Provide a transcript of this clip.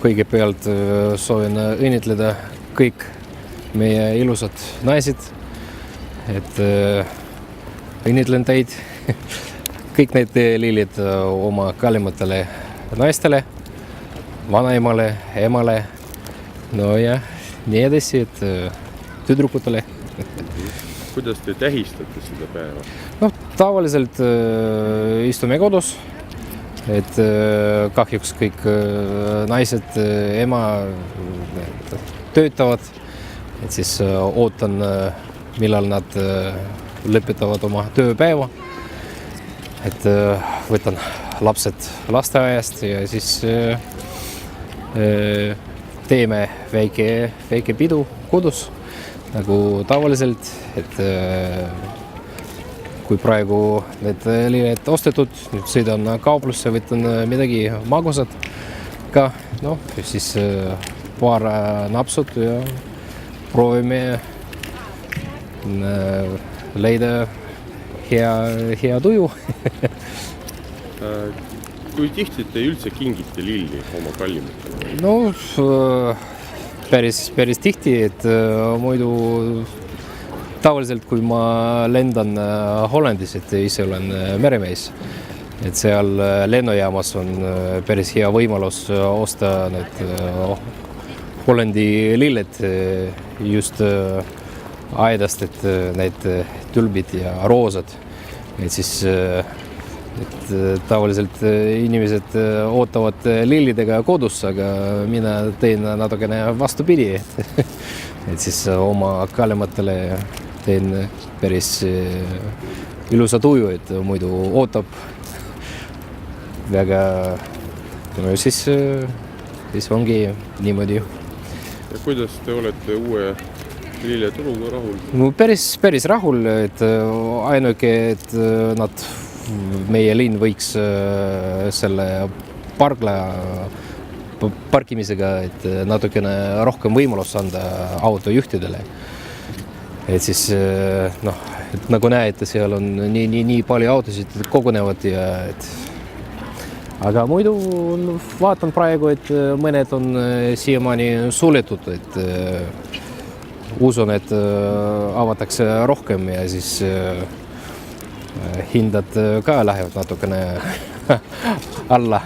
kõigepealt soovin õnnitleda kõik meie ilusad naised, et õnnitlen teid, kõik need lillid oma kallimatele naistele, vanaemale, emale, no ja nii edasi, et tüdrukutele. Kuidas te tähistate seda päeva? No, tavaliselt istume kodus, et kahjuks kõik naised, ema töötavad, et siis ootan, millal nad lõpetavad oma tööpäeva, et võtan lapsed lasteaiast ja siis teeme väike pidu kodus, nagu tavaliselt, et kui praegu need lilled ostetud, nüüd sõidan kauplusse, võtan midagi magusat ka, noh, siis paar napsut ja proovime leida hea tuju. Kui tihti te üldse kingite lilli oma kallimatele? No, päris tihti, et muidu tavaliselt, kui ma lendan Hollandis, et ise olen meremees, et seal lennujaamas on päris hea võimalus osta need Hollandi lilled just aedast, et need tulbid ja roosad, et siis tavaliselt inimesed ootavad lillidega kodus, aga mina teen natukene vastupidi, et siis oma kallimatele teen päris ilusa tuju, et muidu ootab väga, siis ongi niimoodi. Ja kuidas te olete uue lilleturuga rahul? No, päris rahul, et ainuke, et meie linn võiks selle parkla parkimisega, et natukene rohkem võimalus anda autojuhtidele. Et siis, noh, et nagu näete, seal on nii palju autosid kogunevad ja aga muidu vaatan praegu, et mõned on siiamaani suletud, et usun, et avatakse rohkem ja siis hindad ka lähevad natukene alla.